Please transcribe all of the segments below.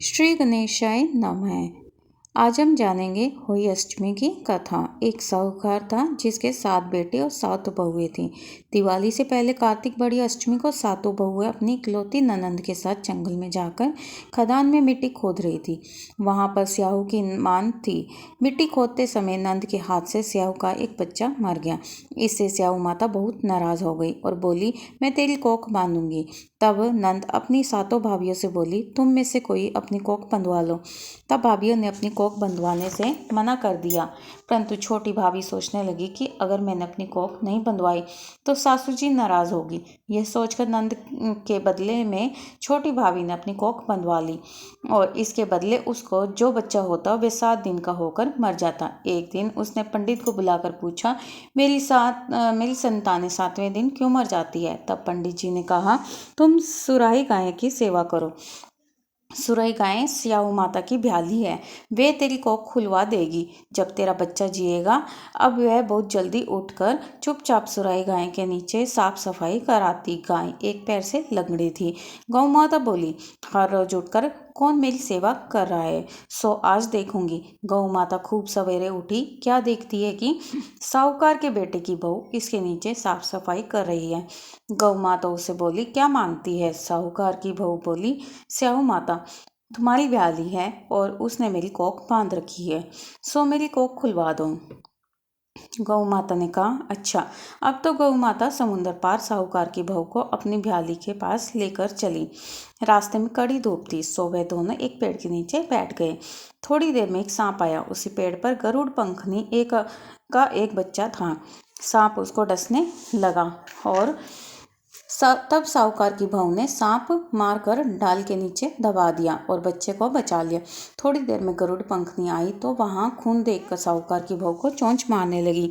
श्री गणेशाय नमः। आज हम जानेंगे होली अष्टमी की कथा। एक साहूकार था जिसके 7 बेटे और 7 बहुएं थीं। दिवाली से पहले कार्तिक बड़ी अष्टमी को 7 बहुएं अपनी इकलौती ननंद के साथ जंगल में जाकर खदान में मिट्टी खोद रही थी। वहां पर स्याहू की मान थी। मिट्टी खोदते समय नंद के हाथ से स्याहू का एक बच्चा मर गया। इससे स्याहू माता बहुत नाराज हो गई और बोली, मैं तेरी कोख बांधूंगी। तब नंद अपनी 7 भाभियों से बोली, तुम में से कोई अपनी कोख बंधवा लो। तब भाभियों ने अपनी कोख बंधवाने से मना कर दिया, परंतु छोटी भाभी सोचने लगी कि अगर मैंने अपनी कोख नहीं बंधवाई तो सासू जी नाराज होगी। यह सोचकर नंद के बदले में छोटी भाभी ने अपनी कोख बंधवा ली और इसके बदले उसको जो बच्चा होता वह 7 दिन का होकर मर जाता। एक दिन उसने पंडित को बुलाकर पूछा, मेरी संतानें 7वें दिन क्यों मर जाती है? तब पंडित जी ने कहा, तुम सुराही गाय की सेवा करो। सुराही गाय स्याहू माता की ब्याली है, वे तेरी कोख खुलवा देगी जब तेरा बच्चा जिएगा। अब वह बहुत जल्दी उठकर चुपचाप सुराही गाय के नीचे साफ सफाई कराती। गाय एक पैर से लंगड़ी थी। गौ माता बोली, हर रोज उठकर कौन मेरी सेवा कर रहा है, सो आज देखूंगी। गौ माता खूब सवेरे उठी। क्या देखती है कि साहूकार के बेटे की बहू इसके नीचे साफ सफाई कर रही है। गौ माता उसे बोली, क्या मांगती है? साहूकार की बहू बोली, स्याहू माता तुम्हारी ब्याली है और उसने मेरी कोख बांध रखी है, सो मेरी कोख खुलवा दो। गौ माता ने कहा, अच्छा। अब तो गौ माता समुद्र पार साहूकार की बहू को अपनी ब्याली के पास लेकर चली। रास्ते में कड़ी धूप थी, सो वे दोनों एक पेड़ के नीचे बैठ गए। थोड़ी देर में एक सांप आया। उसी पेड़ पर गरुड़ पंखनी का एक बच्चा था। सांप उसको डसने लगा और तब साहूकार की बहू ने सांप मारकर डाल के नीचे दबा दिया और बच्चे को बचा लिया। थोड़ी देर में गरुड़ पंखनी आई तो वहां खून देखकर साहूकार की बहू को चोंच मारने लगी।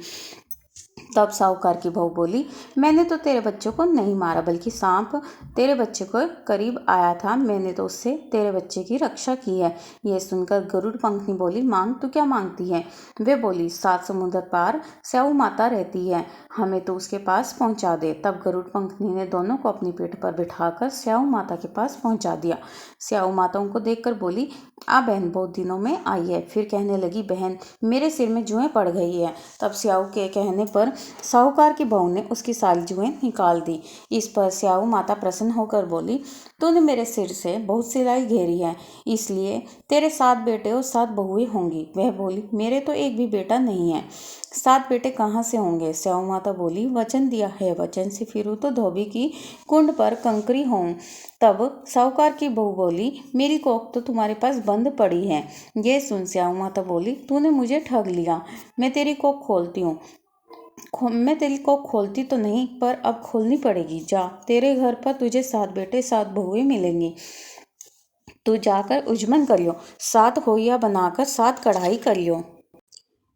तब साहूकार की बहू बोली, मैंने तो तेरे बच्चे को नहीं मारा, बल्कि सांप तेरे बच्चे को करीब आया था, मैंने तो उससे तेरे बच्चे की रक्षा की है। यह सुनकर गरुड़ पंखनी बोली, मांग तू क्या मांगती है? वे बोली, 7 समुद्र पार स्याहू माता रहती है, हमें तो उसके पास पहुंचा दे। तब गरुड़ पंखनी ने दोनों को अपनी पीठ पर बिठाकर स्याहू माता के पास पहुंचा दिया। स्याहू माता उनको देखकर बोली, आ बहन बहुत दिनों में आई है। फिर कहने लगी, बहन मेरे सिर में जुएं पड़ गई है। तब स्याहू के कहने पर साहूकार की बहू ने उसकी सारी जुएं निकाल दी। इस पर स्याहू माता प्रसन्न होकर बोली, तूने मेरे सिर से बहुत सिलाई घेरी है, इसलिए तेरे 7 बेटे और 7 बहुएं होंगी। वह बोली, मेरे तो एक भी बेटा नहीं है, 7 बेटे कहाँ से होंगे? स्याहू माता बोली, वचन दिया है, वचन से फिरूं तो धोबी की कुंड पर कंकरी होऊं। तब साहूकार की बहू बोली, मेरी कोख तो तुम्हारे पास बंद पड़ी है। ये सुन स्याहू माता बोली, तूने मुझे ठग लिया, मैं तेरी कोख खोलती हूँ। मैं तेरी कोख खोलती तो नहीं, पर अब खोलनी पड़ेगी। जा, तेरे घर पर तुझे 7 बेटे 7 बहुएं मिलेंगी। तू जाकर उजमन करियो, 7 होइया बनाकर 7 कढ़ाई करियो।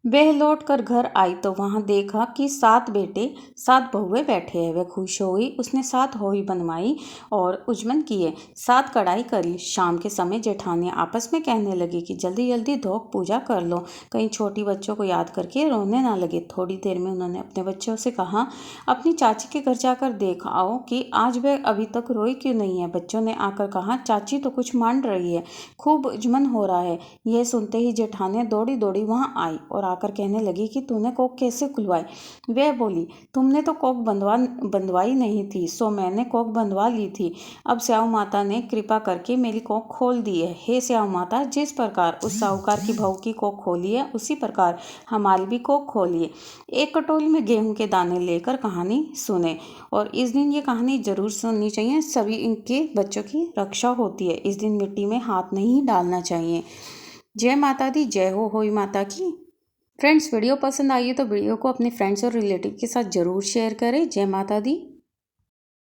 वह लौट कर घर आई तो वहां देखा कि 7 बेटे 7 बहुएं बैठे हैं। वह खुश हो गई। उसने 7 होई बनवाई और उजमन किए, 7 कढ़ाई करी। शाम के समय जेठानी आपस में कहने लगी कि जल्दी जल्दी धोक पूजा कर लो, कहीं छोटी बच्चों को याद करके रोने ना लगे। थोड़ी देर में उन्होंने अपने बच्चों से कहा, अपनी चाची के घर जाकर देख आओ कि आज वह अभी तक रोई क्यों नहीं है। बच्चों ने आकर कहा, चाची तो कुछ मान रही है, खूब उजमन हो रहा है। यह सुनते ही जेठानी दौड़ी दौड़ी वहां आई और आकर कहने लगी कि तूने कोख कैसे खुलवाई? वह बोली, तुमने तो कोख बंधवाई नहीं थी, सो मैंने कोख बंधवा ली थी। अब स्याहू माता ने कृपा करके मेरी कोख खोल दी है। हे स्याहू माता, जिस प्रकार उस साहूकार की बहू की कोख खोली है, उसी प्रकार हमारी भी कोख खोलिए। एक कटोरी में गेहूं के दाने लेकर कहानी सुने, और इस दिन ये कहानी जरूर सुननी चाहिए। सभी इनके बच्चों की रक्षा होती है। इस दिन मिट्टी में हाथ नहीं डालना चाहिए। जय माता दी, जय हो होई माता की। फ्रेंड्स, वीडियो पसंद आई है तो वीडियो को अपने फ्रेंड्स और रिलेटिव के साथ ज़रूर शेयर करें। जय माता दी।